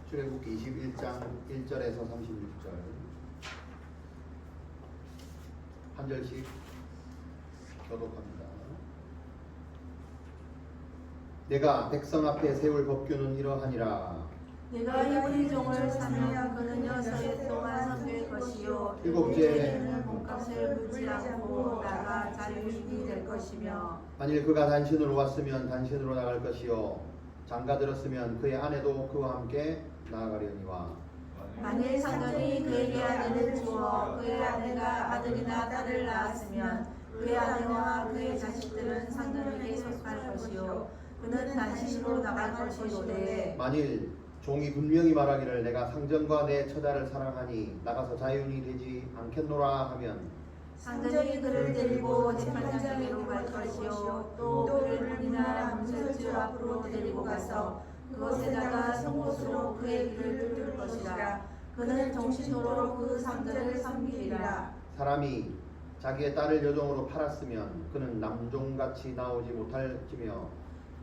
출애굽기 21장 1절에서 36절 한 절씩 교독합니다. 내가 백성 앞에 세울 법규는 이러하니라. 내가 이브리 종을 사면 그는 6해 동안 섬길 것이요 일곱째에는 몸값을 묻지 않고 나가 자유인이 될 것이며 만일 그가 단신으로 왔으면 단신으로 나갈 것이요 장가 들었으면 그의 아내도 그와 함께 나아가려니와 만일 상전이 그에게 아내를 주어 그의 아내가 아들이나 딸을 낳았으면 그의 아내와 그의 자식들은 상전에게 속할 것이요 그는 단신으로 나갈 것이로되 만일 종이 분명히 말하기를 내가 상전과 내 처자를 사랑하니 나가서 자유인이 되지 않겠노라 하면 상전이 그를 데리고 재판장에게로 갈 것이요 또 그를 문이나 문설주 앞으로 데리고 가서 그곳에다가 송곳으로 그의 귀를 뚫을 것이라. 그는 종신토록 그 상전을 섬기리라. 사람이 자기의 딸을 여종으로 팔았으면 그는 남종같이 나오지 못할지며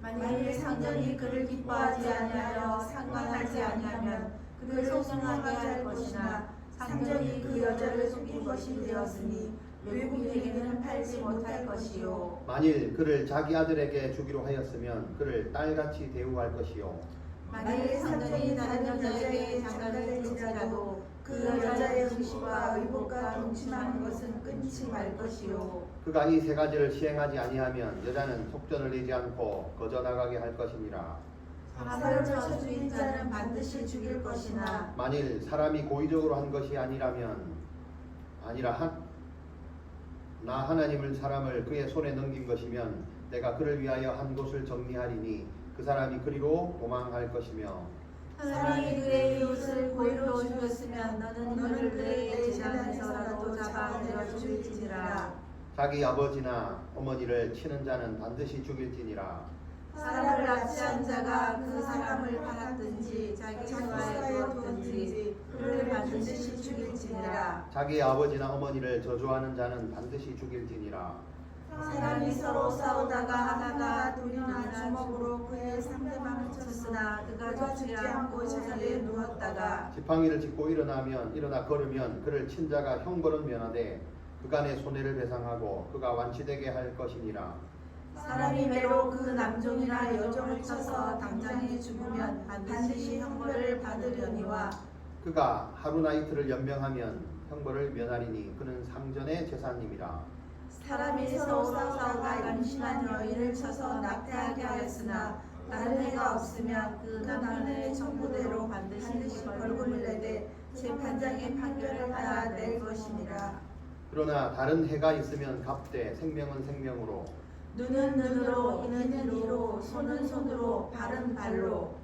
만일 상전이 그를 기뻐하지 아니하여 상관하지 아니하면 그를 소송하게 할 것이나 상전이 그 여자를 속인 것이 되었으니 외국인에게는 팔지 못할 것이요 만일 그를 자기 아들에게 주기로 하였으면 그를 딸같이 대우할 것이요 만일 상전이 다른 여자에게 장가를 될지라도 그 여자의 음식과 의복과 동침하는 것은 끊지 말 것이요 그가 이 세 가지를 시행하지 아니하면 여자는 속전을 내지 않고 거저 나가게 할 것이니라. 사람을 쳐 죽인 자는 반드시 죽일 것이나 만일 사람이 고의적으로 한 것이 아니라 나 하나님을 사람을 그의 손에 넘긴 것이면 내가 그를 위하여 한 곳을 정리하리니 그 사람이 그리로 도망할 것이며 사람이 그의 이웃을 고의로 죽였으면 너는 그를 그에게 제단에서라도 잡아 내어 죽일지니라. 자기 아버지나 어머니를 치는 자는 반드시 죽일지니라. 사람을 납치한 자가 그 사람을 팔았든지 자기 소화에 두었든지 그를 반드시 죽일지니라. 자기 아버지나 어머니를 저주하는 자는 반드시 죽일지니라. 사람이 서로 싸우다가 하나가 돌이나 주먹으로 그의 상대방을 쳤으나 그가 죽지 않고 자리에 누웠다가 지팡이를 짚고 일어나 걸으면 그를 친 자가 형벌은 면하되 그간의 손해를 배상하고 그가 완치되게 할 것이니라. 사람이 매로 그 남종이나 여종을 쳐서 당장에 죽으면 반드시 형벌을 받으려니와 그가 하루나 이틀을 연명하면 형벌을 면하리니 그는 상전의 제사님이라. 사람이 서로 싸우다가 임신한 여인을 쳐서 낙태하게 하였으나 다른 해가 없으면 그 남편의 청구대로 반드시 벌금을 내되 재판장의 판결을 따라 낼 것이니라. 그러나 다른 해가 있으면 갚되 생명은 생명으로 눈은 눈으로 이는 이로 손은 손으로 발은 발로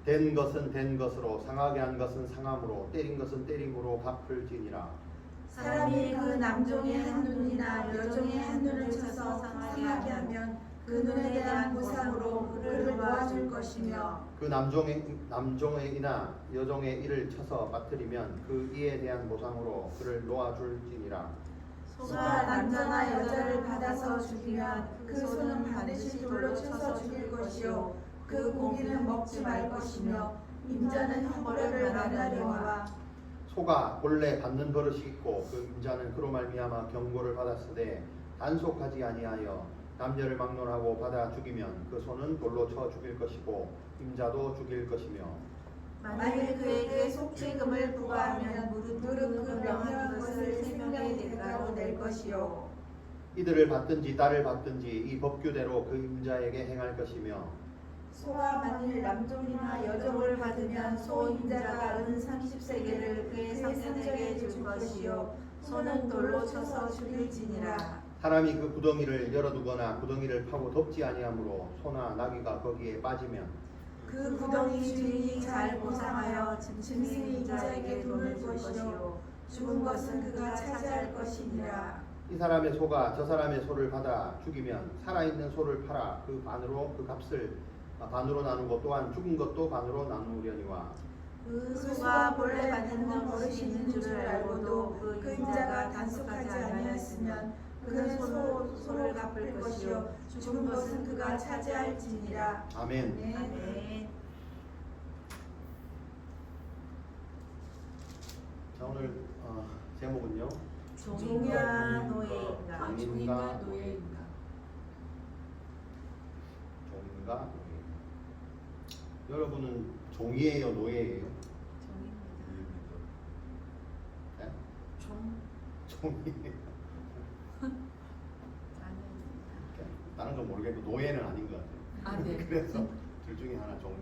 된 것은 된 것으로 상하게 한 것은 상함으로 때린 것은 때림으로 갚을지니라. 사람이 그 남종의 한 눈이나 여종의 한 눈을 쳐서 상하게 하면 그 눈에 대한 보상으로 그를 놓아줄 것이며 그 남종의이나 여종의 이를 쳐서 빠뜨리면 그 이에 대한 보상으로 그를 놓아줄지니라. 소가 남자나 여자를 받아서 죽이면 그 소는 반드시 돌로 쳐서 죽일 것이요 그 고기는 먹지 말 것이며 임자는 형벌을 면하려니와 소가 본래 받는 버릇이 있고 그 임자는 그로 말미암아 경고를 받았으되 단속하지 아니하여 남녀를 막론하고 받아 죽이면 그 소는 돌로 쳐 죽일 것이고 임자도 죽일 것이며 만일 그에게 속죄금을 부과하면 무릇 그 명한 것을 생명의 대가로 낼 것이요 이들을 받든지 딸을 받든지 이 법규대로 그 임자에게 행할 것이며 소가 만일 남종이나 여종을 받으면 소 임자가 은 30세겔을 그의 상전에게 줄 것이요 소는 돌로 쳐서 죽일지니라. 사람이 그 구덩이를 열어두거나 구덩이를 파고 덮지 아니하므로 소나 나귀가 거기에 빠지면 그 구덩이 주인이 잘 보상하여 짐승의 임자에게 돈을 줄 것이요 죽은 것은 그가 차지할 것이니라. 이 사람의 소가 저 사람의 소를 받아 죽이면 살아있는 소를 팔아 그 값을 반으로 나누고 또한 죽은 것도 반으로 나누려니와 그 소가 본래 받는 버릇이 있는 줄을 알고도 그 임자가 단속하지 아니하였으면 그는 소를 갚을 것이요 죽은 것은 그가 차지할지니라. 아멘. 아멘. 자 오늘 제목은요. 종인가 노예인가. 종인가 노예인가. 종인가 노예. 여러분은 종이에요, 노예예요? 종입니다. 네? 종 종이에요. 자녀입니다. 다른 건 모르겠고 노예는 아닌 것 같아요. 아 네. 그래서 둘 중에 하나 종.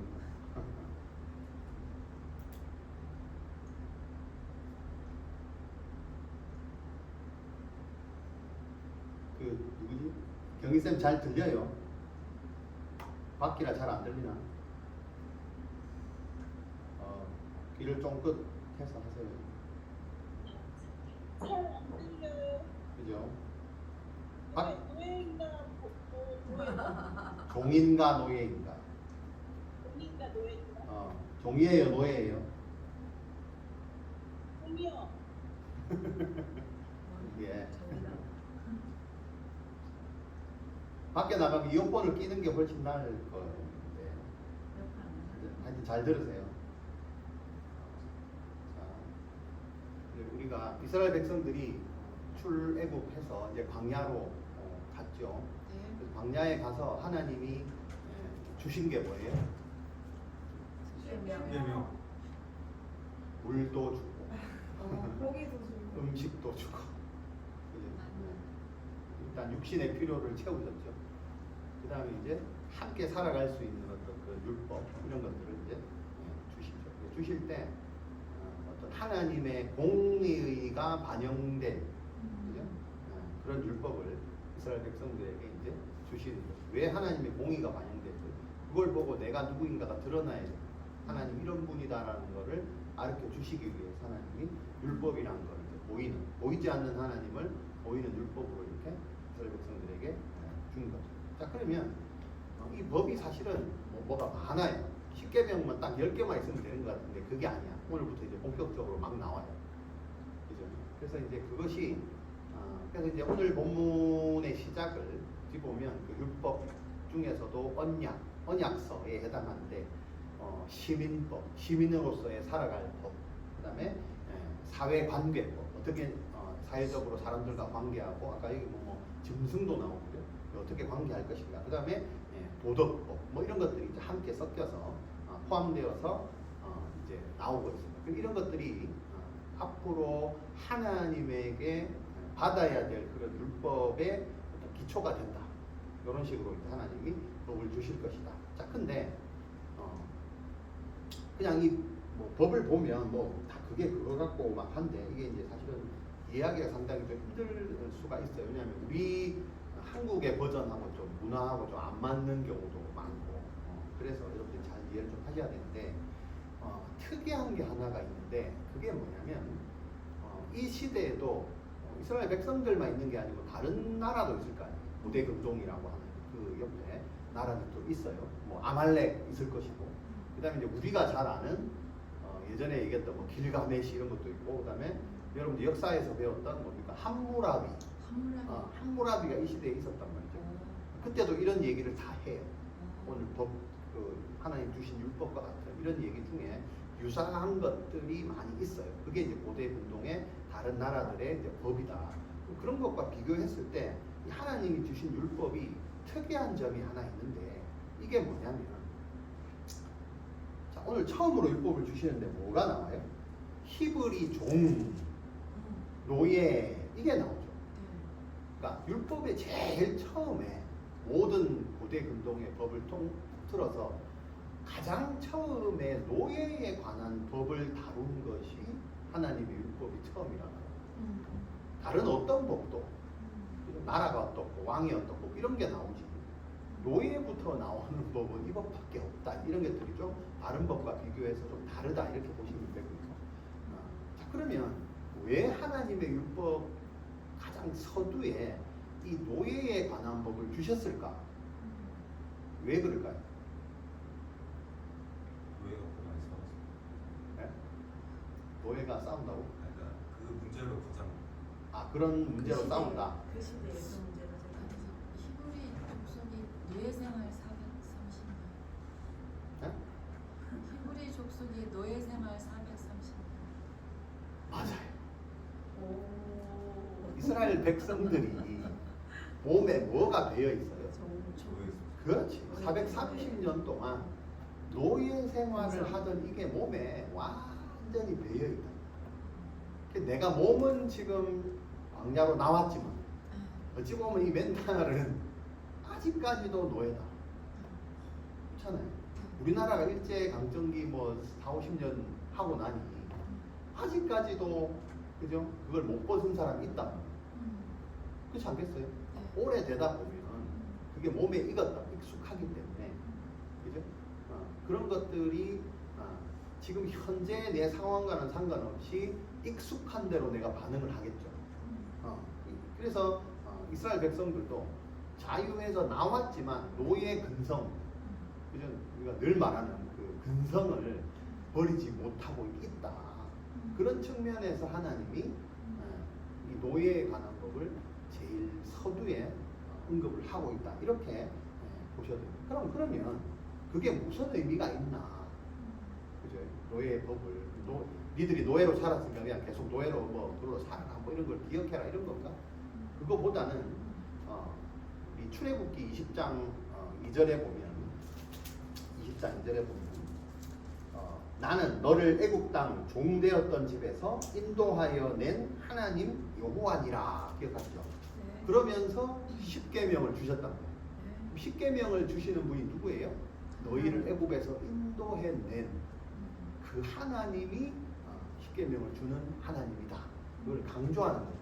그 누구지? 경희 쌤 잘 들려요? 밖이라 잘 안 들리나? 귀를 쫑긋 해서 하세요. 잘안 들려요. 그죠? 노예인가 노예 종인가 노예인가? 종인가 노예인가 종이에요, 노예예요? 종이요. 예. 밖에 나가면 이어폰을 끼는 게 훨씬 나을 거예요. 네. 하여튼 잘 들으세요. 자, 이제 우리가 이스라엘 백성들이 출애굽해서 이제 광야로 갔죠. 네. 그래서 광야에 가서 하나님이 주신 게 뭐예요? 명. 물도 주고 고기도 주고. 음식도 주고 그죠? 일단 육신의 필요를 채우셨죠. 그 다음에 이제 함께 살아갈 수 있는 어떤 그 율법 이런 것들을 이제 주시죠. 주실 때 어떤 하나님의 공의가 반영된 그죠? 그런 율법을 이스라엘 백성들에게 이제 주시는 거죠. 왜 하나님의 공의가 반영됐죠? 그걸 보고 내가 누구인가가 드러나야 돼요. 하나님 이런 분이다라는 거를 가르쳐 주시기 위해서 하나님이 율법이라는 걸 이제 보이지 않는 하나님을 보이는 율법으로 이렇게 이스라엘 백성들에게 준 거죠. 자 그러면 이 법이 사실은 뭐가 많아요. 10계명만 딱 10개만 있으면 되는 것 같은데 그게 아니야. 오늘부터 이제 본격적으로 막 나와요. 그죠? 그래서 이제 그것이 그래서 이제 오늘 본문의 시작을 보면 그 율법 중에서도 언약서에 해당하는데 시민법, 시민으로서의 살아갈 법, 그다음에 사회관계법, 어떻게 사회적으로 사람들과 관계하고 아까 여기 뭐 짐승도 나오고요. 어떻게 관계할 것인가. 그다음에 도덕법, 뭐 이런 것들이 이제 함께 섞여서 포함되어서 이제 나오고 있습니다. 이런 것들이 앞으로 하나님에게 받아야 될 그런 율법의 어떤 기초가 된다. 이런 식으로 이제 하나님이 법을 주실 것이다. 자, 근데 그냥 이 뭐 법을 보면 뭐 다 그게 그거 갖고 막 한데 이게 이제 사실은 이해하기가 상당히 좀 힘들 수가 있어요. 왜냐하면 우리 한국의 버전하고 좀 문화하고 좀 안 맞는 경우도 많고 그래서 여러분들이 잘 이해를 좀 하셔야 되는데 특이한 게 하나가 있는데 그게 뭐냐면 이 시대에도 이스라엘 백성들만 있는 게 아니고 다른 나라도 있을 거 아니에요. 고대 금종이라고 하는 그 옆에 나라들도 있어요. 뭐 아말렉 있을 것이고 그다음에 이제 우리가 잘 아는 예전에 얘기했던 뭐 길가메시 이런 것도 있고 그다음에 여러분들 역사에서 배웠던 뭡니까 함무라비. 함무라비가 이 시대에 있었단 말이죠. 그때도 이런 얘기를 다 해요. 오늘 하나님 주신 율법과 같은 이런 얘기 중에 유사한 것들이 많이 있어요. 그게 이제 고대 근동의 다른 나라들의 이제 법이다. 그런 것과 비교했을 때 하나님이 주신 율법이 특이한 점이 하나 있는데 이게 뭐냐면 자, 오늘 처음으로 율법을 주시는데 뭐가 나와요? 히브리 종, 노예 이게 나오죠. 그러니까 율법의 제일 처음에 모든 고대 근동의 법을 통틀어서 가장 처음에 노예에 관한 법을 다룬 것이 하나님의 율법이 처음이라는 거예요. 다른 어떤 법도 나라가 어떻고 왕이 어떻고 이런 게 나오지 노예부터 나오는 법은 이 법밖에 없다. 이런 것들이 좀 다른 법과 비교해서 좀 다르다 이렇게 보시면 되고요. 자 그러면 왜 하나님의 율법 가장 서두에 이 노예에 관한 법을 주셨을까? 왜 그럴까요? 노예가 많이 싸웠어요. 네? 노예가 싸운다고? 그러니까 그 문제로 가장 그런 문제로 싸운다. 그 시대에서 문제가 히브리 족속이 노예 생활 430년. 네? 히브리 족속이 노예 생활 430년. 맞아요. 이스라엘 백성들이 몸에 뭐가 배어 있어요? 그렇지. 430년 동안 노예 생활을 하던 이게 몸에 완전히 배어 있다. 내가 몸은 지금 광야로 나왔지만 어찌 보면 이 멘탈은 아직까지도 노예다. 그렇잖아요. 우리나라가 일제 강점기 뭐 4, 50년 하고 나니 아직까지도 그죠? 그걸 못 벗은 사람이 있다. 그렇지 않겠어요? 오래 되다 보면 그게 몸에 익었다, 익숙하기 때문에, 그죠? 그런 것들이 지금 현재 내 상황과는 상관없이 익숙한 대로 내가 반응을 하겠죠. 그래서 이스라엘 백성들도 자유에서 나왔지만 노예 근성, 그죠? 우리가 늘 말하는 그 근성을 버리지 못하고 있다. 그런 측면에서 하나님이 이 노예에 관한 법을 제일 서두에 언급을 하고 있다. 이렇게 보셔야 됩니다. 그러면 그게 무슨 의미가 있나? 그죠? 노예의 법을 니들이 노예로 살았으니까 그냥 계속 노예로 뭐 그걸로 살아라 뭐 이런 걸 기억해라 이런 건가? 그거보다는 이 출애굽기 20장 2절에 보면 20장 2절에 보면 나는 너를 애굽 땅 종되었던 집에서 인도하여 낸 하나님 여호와니라. 기억하시죠? 그러면서 십계명을 주셨단 말이에요. 십계명을 주시는 분이 누구예요? 너희를 애굽에서 인도해낸 그 하나님이 십계명을 주는 하나님이다. 그걸 강조하는 거죠.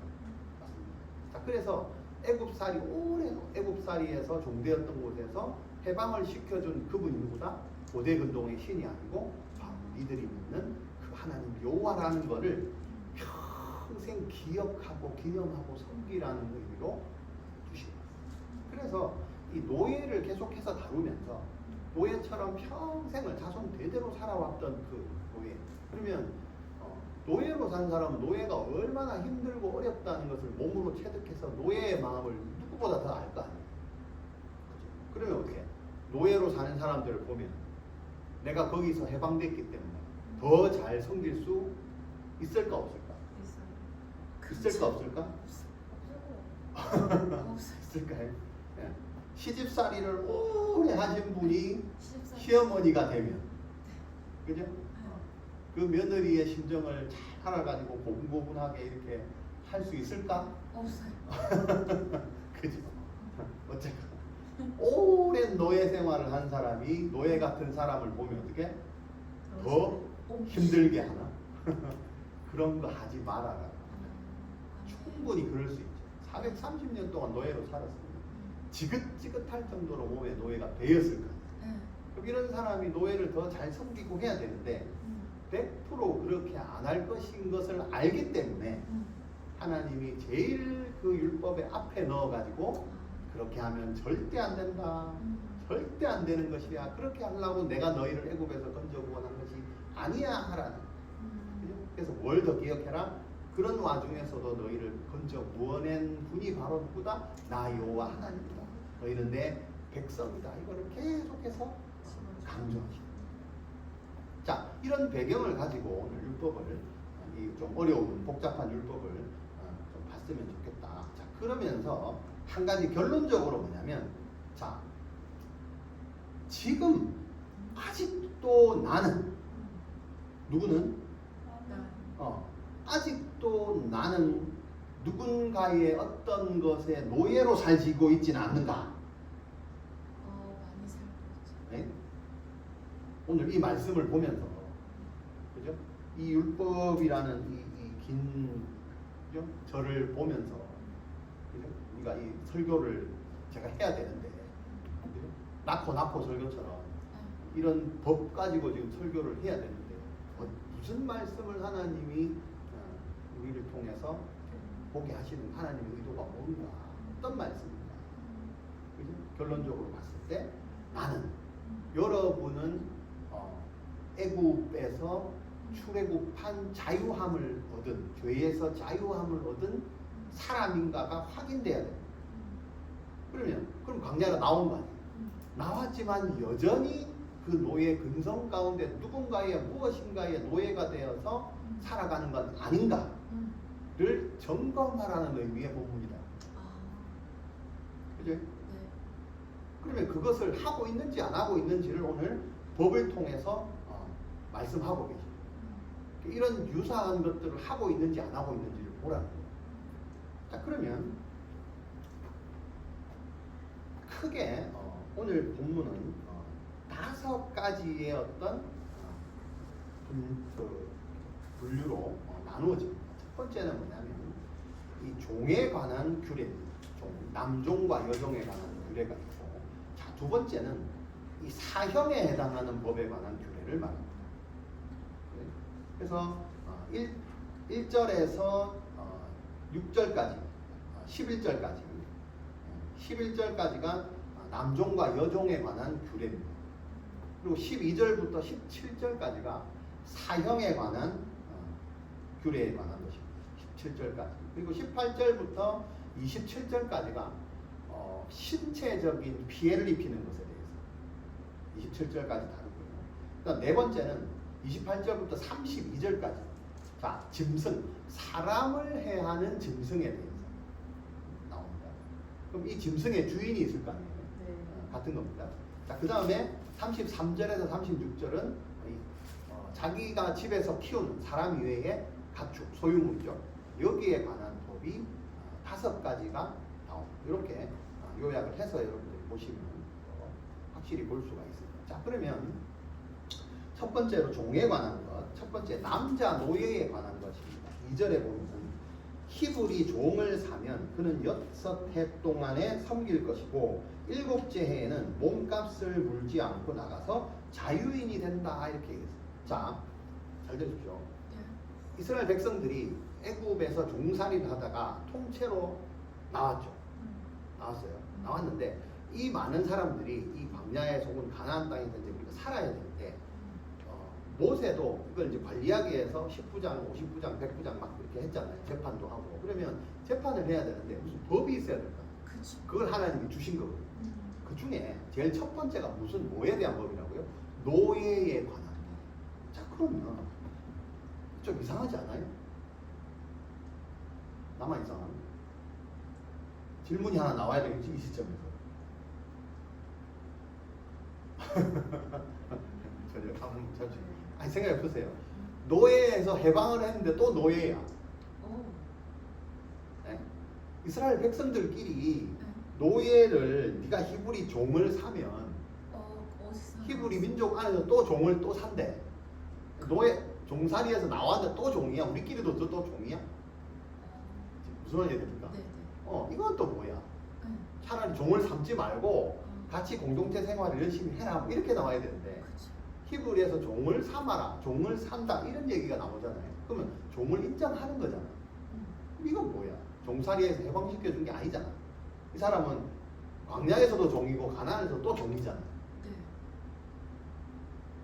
맞습니다. 자, 그래서 애굽살이 오래 애굽살이에서 종되었던 곳에서 해방을 시켜준 그분이 누구다? 고대 근동의 신이 아니고 바로 니들이 믿는 그 하나님 여호와라는 거를 평생 기억하고 기념하고 섬기라는 의미로 주시고, 그래서 이 노예를 계속해서 다루면서 노예처럼 평생을 자손 대대로 살아왔던 그 노예, 그러면 노예로 산 사람은 노예가 얼마나 힘들고 어렵다는 것을 몸으로 체득해서 노예의 마음을 누구보다 더 알 거 아니에요. 그죠? 그러면 어떻게? 노예로 사는 사람들을 보면 내가 거기서 해방됐기 때문에 더 잘 섬길 수 있을까 없을까? 있을까 없을까? 있을까요? 예. 시집살이를 오래 하신 분이 시어머니가 되면, 그죠? 그 며느리의 심정을 잘 알아가지고 고분고분하게 이렇게 할 수 있을까? 없어요. 그죠? 어쨌건 오랜 노예 생활을 한 사람이 노예 같은 사람을 보면 어떻게? 더 힘들게 하나? 그런 거 하지 말아라. 충분히 그럴 수 있죠. 430년 동안 노예로 살았습니다. 지긋지긋할 정도로 몸에 노예가 되었을 거예요. 그럼 이런 사람이 노예를 더 잘 섬기고 해야 되는데 100% 그렇게 안 할 것인 것을 알기 때문에 하나님이 제일 그 율법의 앞에 넣어가지고 그렇게 하면 절대 안 된다. 절대 안 되는 것이야. 그렇게 하려고 내가 너희를 애굽에서 건져 구원한 것이 아니야 하라는. 그죠? 그래서 뭘 더 기억해라? 그런 와중에서도 너희를 건져 구원한 분이 바로 누구다? 나 여호와 하나님이다. 너희는 내 백성이다. 이거를 계속해서 강조하시고. 자, 이런 배경을 가지고 오늘 율법을 이 좀 어려운 복잡한 율법을 좀 봤으면 좋겠다. 자, 그러면서 한 가지 결론적으로 뭐냐면, 자, 지금 아직도 나는 누구는 아직도 나는 누군가의 어떤 것에 노예로 살지고 있지는 않는가? 많이 살고 있죠. 네? 오늘 이 말씀을 보면서, 그죠? 이 율법이라는 긴 절을 보면서, 그죠? 우리가 이 설교를 제가 해야 되는데, 그죠? 낳고 설교처럼 이런 법 가지고 지금 설교를 해야 되는데 무슨 말씀을 하나님이 우리를 통해서 보게 하시는 하나님의 의도가 뭔가, 어떤 말씀인가. 그죠? 결론적으로 봤을 때 나는, 여러분은 애굽에서 출애굽한 자유함을 얻은, 죄에서 자유함을 얻은 사람인가가 확인돼야 됩니다. 그럼 광야가 나온 거 아니에요. 나왔지만 여전히 그 노예 근성 가운데 누군가의 무엇인가의 노예가 되어서 살아가는 건 아닌가? 를 점검하라는 의미의 본문이다. 그죠? 네. 그러면 그것을 하고 있는지 안 하고 있는지를 오늘 법을 통해서 말씀하고 계십니다. 이런 유사한 것들을 하고 있는지 안 하고 있는지를 보라는 거예요. 자, 그러면 크게 오늘 본문은 5가지의 어떤 분류로 나누어집니다. 첫 번째는 뭐냐면 이 종에 관한 규례입니다. 남종과 여종에 관한 규례가 있고, 자, 두 번째는 이 사형에 해당하는 법에 관한 규례를 말합니다. 그래서 1절에서 6절까지 11절까지가 남종과 여종에 관한 규례입니다. 그리고 12절부터 17절까지가 사형에 관한 규례에 관한 것입니다. 17절까지. 그리고 18절부터 27절까지가 신체적인 피해를 입히는 것에 대해서 27절까지 다루고요. 그다음 네 번째는 28절부터 32절까지. 자, 짐승, 사람을 해하는 짐승에 대해서 나옵니다. 그럼 이 짐승의 주인이 있을 거 아니에요? 네. 같은 겁니다. 자, 그 다음에 33절에서 36절은 자기가 집에서 키우는 사람 이외의 가축, 소유물이죠. 여기에 관한 법이 5가지가 나옵니다. 이렇게 요약을 해서 여러분들이 보시면 확실히 볼 수가 있습니다. 자, 그러면 첫 번째로 종에 관한 것, 첫 번째 남자 노예에 관한 것입니다. 2절에 보면 히브리 종을 사면 그는 6해 동안에 섬길 것이고 7째 해에는 몸값을 물지 않고 나가서 자유인이 된다, 이렇게 얘기했어요. 자, 잘 들으십시오. 이스라엘 백성들이 애굽에서 종살이를 하다가 통째로 나왔죠. 나왔는데 이 많은 사람들이 이 광야에 속은 가나안 땅에서 이제 우리가 살아야 되는데 모세도 이걸 이제 관리하기 위해서 10부장, 50부장, 100부장 막 이렇게 했잖아요. 재판도 하고. 그러면 재판을 해야 되는데 무슨 법이 있어야 될까? 그쵸. 그걸 하나님이 주신 거거든요. 그 중에 제일 첫 번째가 무슨 뭐에 대한 법이라고요? 노예에 관한 법. 자, 그러면 좀 이상하지 않아요? 나만 이상하네. 질문이 하나 나와야 되겠지, 이 시점에서. 전혀 잠시. 아니, 생각해 보세요. 노예에서 해방을 했는데 또 노예야. 네? 이스라엘 백성들끼리 노예를, 네가 히브리 종을 사면 어디서? 히브리 민족 안에서 또 종을 또 산대. 노예 종살이에서 나왔는데 또 종이야. 우리끼리도 또 종이야. 무슨 말이 됩니까? 네네. 이건 또 뭐야? 네. 차라리 종을 삼지 말고 같이 공동체 생활을 열심히 해라, 뭐 이렇게 나와야 되는데 그쵸. 히브리에서 종을 삼아라, 종을 산다, 이런 얘기가 나오잖아요. 그러면 종을 인정하는 거잖아. 이건 뭐야? 종살이에서 해방시켜 준 게 아니잖아. 이 사람은 광야에서도 종이고 가나안에서도 또 종이잖아. 네.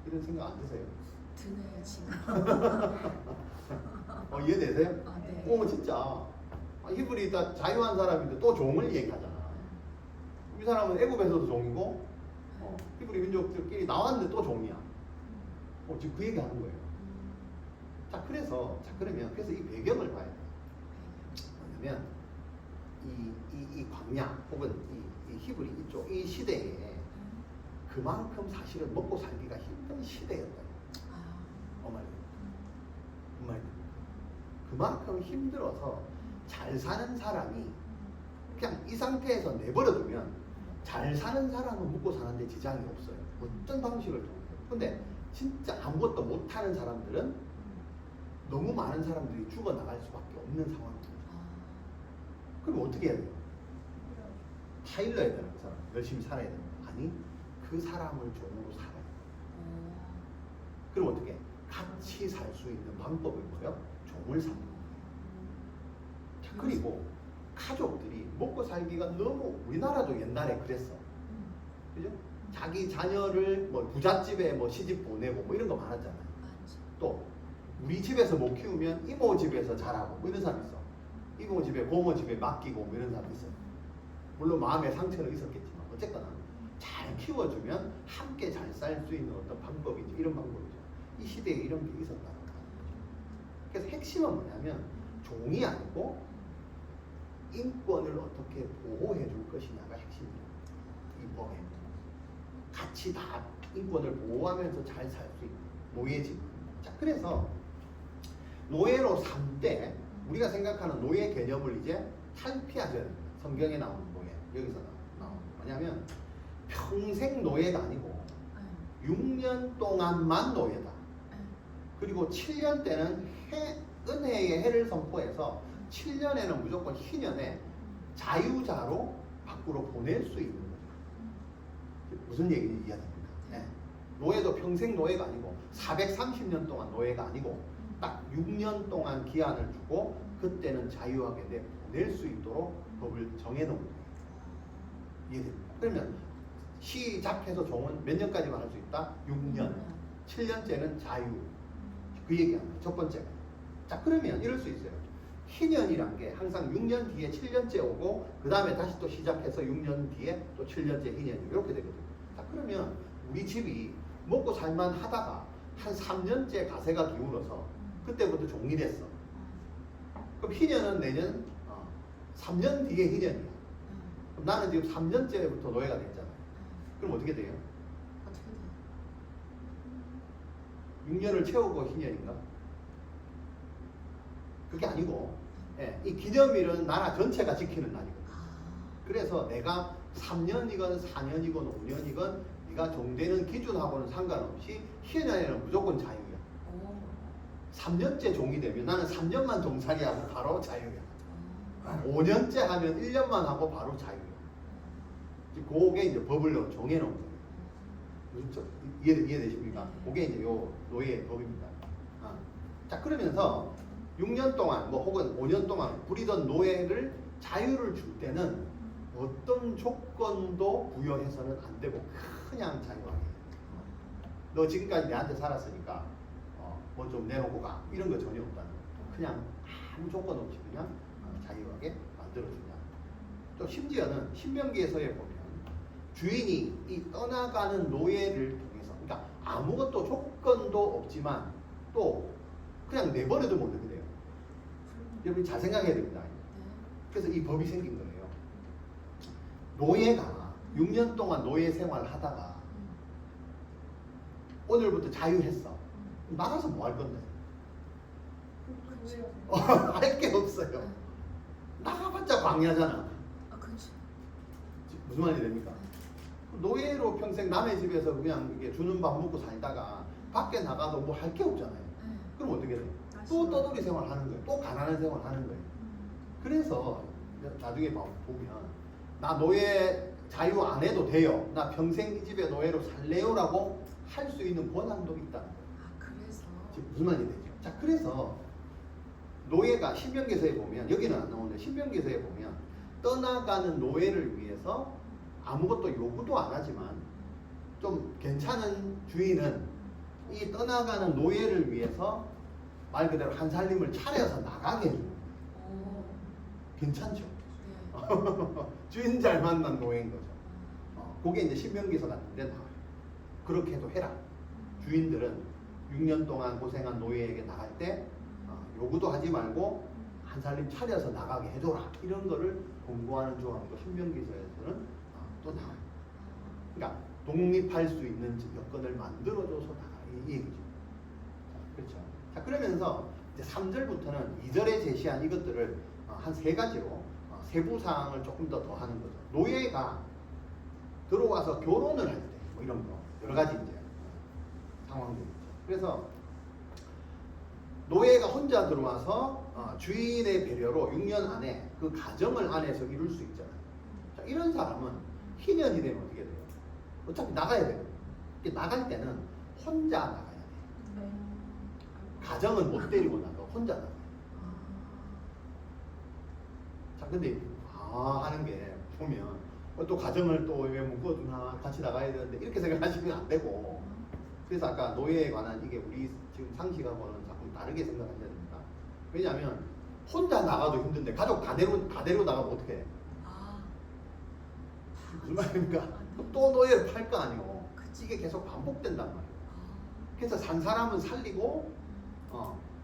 이런 생각 안 드세요? 드네요 지금. 이해되세요? 네. 진짜 히브리 다 자유한 사람인데 또 종을 얘기하잖아. 이 사람은 애굽에서도 종이고 히브리 민족들끼리 나왔는데 또 종이야. 지금 그 얘기 하는 거예요. 자, 그래서 그래서 이 배경을 봐야 돼. 뭐냐면 이 광야 혹은 이 히브리 이쪽 이 시대에 그만큼 사실은 먹고 살기가 힘든 시대였다. 정말 그만큼 힘들어서 잘 사는 사람이 그냥 이 상태에서 내버려두면 잘 사는 사람은 먹고 사는데 지장이 없어요. 어떤 방식을 통해서. 근데 진짜 아무것도 못하는 사람들은 너무 많은 사람들이 죽어나갈 수밖에 없는 상황입니다. 그럼 어떻게 해야 돼요? 타일러야 되는 그 사람. 열심히 살아야 되는 거. 아니, 그 사람을 종으로 살아야 돼요. 그럼 어떻게 해? 같이 살 수 있는 방법이 뭐예요? 종을 삼는 거예요. 자, 그리고 가족들이 먹고 살기가 너무, 우리나라도 옛날에 그랬어. 그죠? 자기 자녀를 뭐 부잣집에 뭐 시집 보내고 뭐 이런 거 많았잖아요. 또 우리 집에서 못 키우면 이모 집에서 자라고 뭐 이런 사람 있어. 이모 집에 고모 집에 맡기고 뭐 이런 사람 있어요. 물론 마음의 상처는 있었겠지만 어쨌거나 잘 키워주면 함께 잘 살 수 있는 어떤 방법이죠. 이런 방법이죠. 이 시대에 이런 게 있었다는 거죠. 그래서 핵심은 뭐냐면 종이 아니고 인권을 어떻게 보호해 줄 것이냐가 핵심이에요. 이 법에 같이 다 인권을 보호하면서 잘 살 수 있는 노예지. 자, 그래서 노예로 삼 때 우리가 생각하는 노예 개념을 이제 탈피하셔야 됩니다. 성경에 나오는 노예, 여기서 나오는 뭐냐면 평생 노예가 아니고 6년 동안만 노예다. 그리고 7년 때는 은혜의 해를 선포해서 7년에는 무조건 희년에 자유자로 밖으로 보낼 수 있는 거죠. 무슨 얘기인지 이해됩니까? 네. 노예도 평생 노예가 아니고 430년 동안 노예가 아니고 딱 6년 동안 기한을 주고 그때는 자유하게 내보낼 수 있도록 법을 정해놓은 거예요. 이해됩니까? 그러면 시작해서 종은 몇 년까지만 할 수 있다? 6년. 7년째는 자유. 그 얘기합니다. 첫 번째가. 자, 그러면 이럴 수 있어요. 희년이란 게 항상 6년 뒤에 7년째 오고 그 다음에 다시 또 시작해서 6년 뒤에 또 7년째 희년이 이렇게 되거든요. 자, 그러면 우리 집이 먹고 살만 하다가 한 3년째 가세가 기울어서 그때부터 종이 됐어. 그럼 희년은 내년 3년 뒤에 희년이야. 그럼 나는 지금 3년째부터 노예가 됐잖아요. 그럼 어떻게 돼요? 어떻게 돼요? 6년을 채우고 희년인가? 그게 아니고 예, 이 기념일은 나라 전체가 지키는 날이거든. 그래서 내가 3년이건 4년이건 5년이건 네가 종되는 기준하고는 상관없이 희년에는 무조건 자유야. 3년째 종이 되면 나는 3년만 종살이하고 바로 자유야. 5년째 하면 1년만 하고 바로 자유야. 그게 이제 법을 정해놓은 거예요. 무슨 이해되십니까? 그게 이제 요 노예의 법입니다. 자, 그러면서 6년 동안 뭐 혹은 5년 동안 부리던 노예를 자유를 줄 때는 어떤 조건도 부여해서는 안 되고 그냥 자유하게. 너 지금까지 내한테 살았으니까 뭐 좀 내놓고 가 이런 거 전혀 없다는 거. 그냥 아무 조건 없이 그냥 자유하게 만들어준다. 또 심지어는 신명기에서에 보면 주인이 이 떠나가는 노예를 통해서 그러니까 아무것도 조건도 없지만 또 그냥 내버려도 못 되게 돼요. 여러분 잘 생각해야 됩니다. 그래서 이 법이 생긴 거예요. 노예가 6년 동안 노예 생활을 하다가 오늘부터 자유했어. 나가서 뭐 할 건데? 할 게 없어요. 나가봤자 광야잖아. 그렇지. 무슨 말이 됩니까? 노예로 평생 남의 집에서 그냥 이게 주는 밥 먹고 살다가 밖에 나가서 뭐 할 게 없잖아요. 그럼 어떻게 돼? 또 떠돌이 생활 하는 거예요. 또 가난한 생활 하는 거예요. 그래서 나중에 보면 나 노예 자유 안 해도 돼요. 나 평생 이 집에 노예로 살래요라고 할 수 있는 권한도 있다는 거예요. 그래서 지금 무슨 말이 되죠? 자, 그래서 노예가 신명기서에 보면 여기는 안 나오는데 신명기서에 보면 떠나가는 노예를 위해서 아무것도 요구도 안 하지만 좀 괜찮은 주인은 이 떠나가는 노예를 위해서 말 그대로 한 살림을 차려서 나가게 해줘요. 괜찮죠? 네. 주인 잘 만난 노예인 거죠. 그게 이제 신명기서 같은데 나와요. 그렇게 해도 해라. 주인들은 6년 동안 고생한 노예에게 나갈 때 요구도 하지 말고 한 살림 차려서 나가게 해줘라. 이런 거를 공고하는 조항도 신명기서에서는 또 나와요. 그러니까 독립할 수 있는 여건을 만들어줘서 나가라. 이 얘기죠. 자, 그렇죠. 자, 그러면서 이제 3절부터는 2절에 제시한 이것들을 한 3가지로 세부 사항을 조금 더 더하는 거죠. 노예가 들어와서 결혼을 할 때 뭐 이런 거 여러 가지 이제 상황들이 있죠. 그래서 노예가 혼자 들어와서 주인의 배려로 6년 안에 그 가정을 안에서 이룰 수 있잖아요. 자, 이런 사람은 희년이 되면 어떻게 돼요? 어차피 나가야 돼요. 나갈 때는 혼자 나가야 돼요. 가정은 못 데리고 나가 혼자 나가요. 자, 근데 하는 게 보면 또 가정을 또 왜 묶어두나 같이 나가야 되는데 이렇게 생각하시면 안 되고, 그래서 아까 노예에 관한 이게 우리 지금 상식하고는 조금 다르게 생각하셔야 됩니다. 왜냐하면 혼자 나가도 힘든데 가족 다 데리고 나가면 어떻게 해? 무슨 말입니까? 또 노예를 팔 거 아니에요. 이게 계속 반복된단 말이에요. 그래서 산 사람은 살리고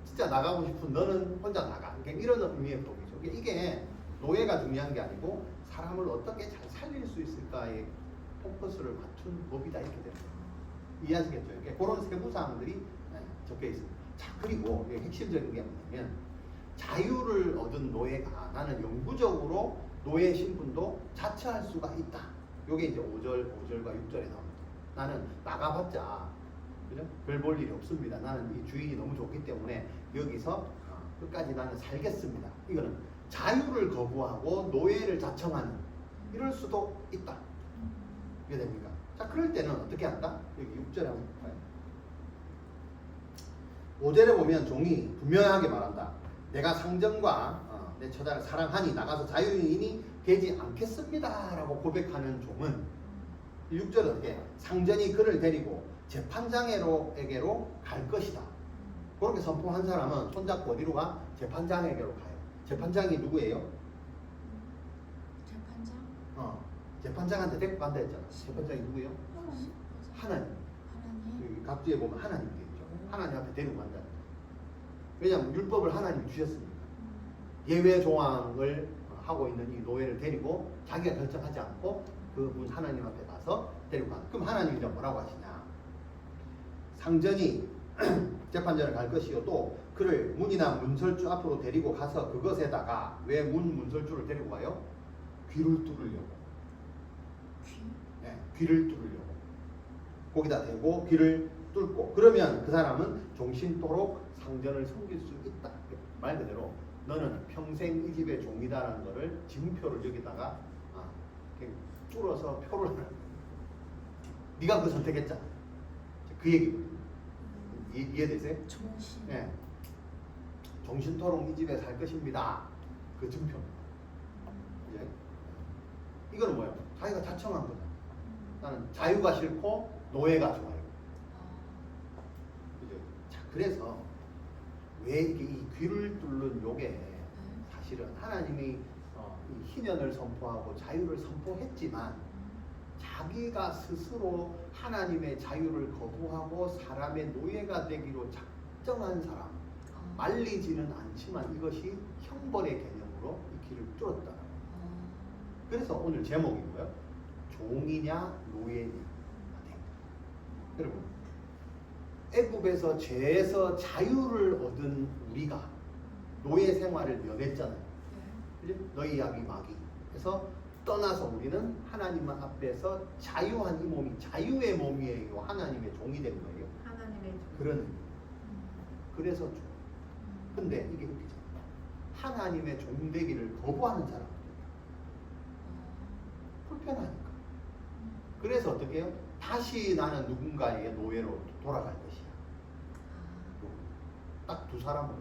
진짜 나가고 싶은 너는 혼자 나가. 그러니까 이런 의미의 법이죠. 이게 노예가 중요한 게 아니고 사람을 어떻게 잘 살릴 수 있을까에 포커스를 맞춘 법이다 이렇게 됩니다. 이해하시겠죠? 이게 그런 세부 사항들이 적혀 있습니다. 자, 그리고 핵심적인 게 뭐냐면 자유를 얻은 노예가 나는 영구적으로 노예 신분도 자처할 수가 있다. 요게 이제 5절과 6절에 나옵니다. 나는 나가봤자 그죠? 별 볼 일이 없습니다. 나는 이 주인이 너무 좋기 때문에 여기서 끝까지 나는 살겠습니다. 이거는 자유를 거부하고 노예를 자청하는 이럴 수도 있다. 이게 됩니까? 자, 그럴 때는 어떻게 한다? 여기 6절에 한번 볼까요? 5절에 보면 종이 분명하게 말한다. 내가 상전과 내 처자를 사랑하니 나가서 자유인이 되지 않겠습니다 라고 고백하는 종은 6절은 어떻게? 상전이 그를 데리고 재판장에게로 갈 것이다. 그렇게 선포한 사람은 손잡고 어디로 가? 재판장에게로 가요. 재판장이 누구예요? 재판장? 재판장한테 데리고 간다 했잖아. 재판장이 누구예요? 하나님. 하나님. 여기 각주에 보면 하나님 되겠죠. 하나님 앞에 데리고 간다. 왜냐하면 율법을 하나님이 주셨으니까. 예외 조항을 하고 있는 이 노예를 데리고 자기가 결정하지 않고 그분 하나님 앞에 가서 데리고 간다. 그럼 하나님이 이제 뭐라고 하시냐? 상전이 재판장을 갈 것이요 또 그를 문이나 문설주 앞으로 데리고 가서 그것에다가 왜 문설주를 데리고 가요? 귀를 뚫으려고. 네, 귀를 뚫으려고. 거기다 대고 귀를 뚫고 그러면 그 사람은 종신토록 상전을 섬길 수 있다. 말 그대로 너는 평생 이 집의 종이다라는 거를 징표를 여기다가 이렇게 뚫어서 표를 네가 그 선택했잖아. 그 얘기거든요. 이해되세요? 종신. 네. 종신토록 이 집에 살 것입니다. 그 증표. 예? 이거는 뭐야? 자기가 자청한 거다. 나는 자유가 싫고 노예가 좋아요. 그죠? 자, 그래서 왜 이게 이 귀를 뚫는 요게 사실은 하나님이 이 희년을 선포하고 자유를 선포했지만 자기가 스스로 하나님의 자유를 거부하고 사람의 노예가 되기로 작정한 사람 말리지는 않지만 이것이 형벌의 개념으로 이 길을 뚫었다. 그래서 오늘 제목이 뭐예요? 종이냐 노예냐. 여러분 애굽에서 죄에서 자유를 얻은 우리가 노예 생활을 면했잖아요. 그죠? 너희 약이 마귀. 그래서 떠나서 우리는 하나님 앞에서 자유한 이 몸이 자유의 몸이에요. 하나님의 종이 된 거예요. 하나님의 종. 그런 의미. 그래서 종. 근데 이게 웃기죠. 하나님의 종 되기를 거부하는 사람. 불편하니까. 그래서 어떻게 해요? 다시 나는 누군가의 노예로 돌아갈 것이야. 딱 두 사람은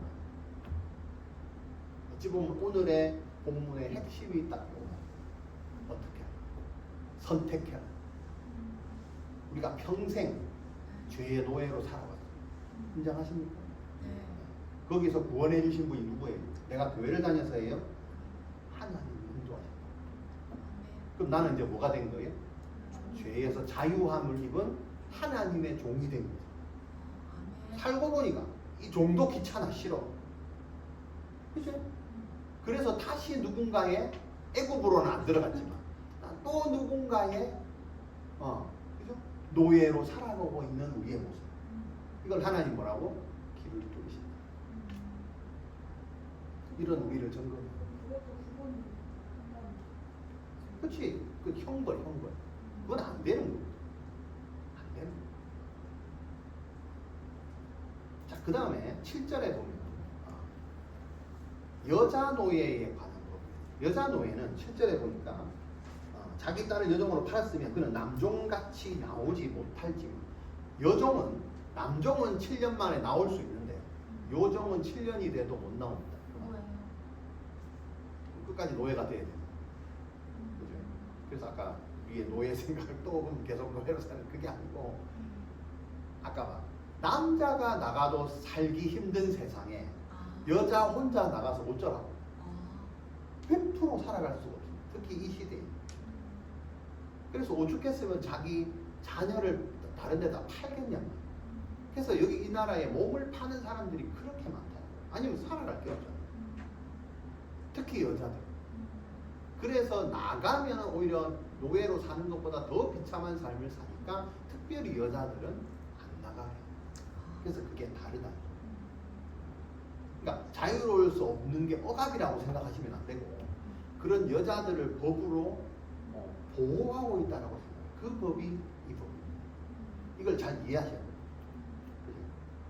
어찌 보면 오늘의 본문의 핵심이 딱 이거야. 어떻게 할까? 선택해라. 우리가 평생 죄의 노예로 살아왔어요. 인정하십니까? 네. 거기서 구원해 주신 분이 누구예요? 내가 교회를 다녀서예요? 하나님이 인도하셨다. 그럼 나는 이제 뭐가 된 거예요? 죄에서 자유함을 입은 하나님의 종이 된 거죠. 살고 보니까 이 종도 귀찮아 싫어. 그죠? 그래서 다시 누군가의 애굽으로는 안 들어갔지만 또 누군가의 그죠? 노예로 살아가고 있는 우리의 모습. 이걸 하나님 뭐라고? 길을 뚫으신다. 이런 우리를 점검해. 그렇지? 그 형벌. 그건 안 되는 거예요. 안 되는 거예요. 자, 그 다음에 7절에 보면 여자 노예에 관한 법이에요. 여자 노예는 7절에 보니까 자기 딸을 여종으로 팔았으면 그는 남종같이 나오지 못할지만 남종은 7년 만에 나올 수 있는데 여종은 7년이 돼도 못 나옵니다. 끝까지 노예가 돼야 돼요. 그죠? 그래서 아까 위에 노예 생각을 또 계속 노예로 사는 그게 아니고 아까 봐. 남자가 나가도 살기 힘든 세상에 여자 혼자 나가서 어쩌라고? 100% 살아갈 수가 없어요. 특히 이 시대에. 그래서 오죽했으면 자기 자녀를 다른 데다 팔겠냐. 그래서 여기 이 나라에 몸을 파는 사람들이 그렇게 많다. 아니면 살아갈 게 없잖아. 특히 여자들. 그래서 나가면 오히려 노예로 사는 것보다 더 비참한 삶을 사니까 특별히 여자들은 안 나가요. 그래서 그게 다르다. 그러니까 자유로울 수 없는 게 억압이라고 생각하시면 안 되고 그런 여자들을 법으로 보호하고 있다라고 생각해요. 그 법이 이 법입니다. 이걸 잘 이해하셔야 돼요.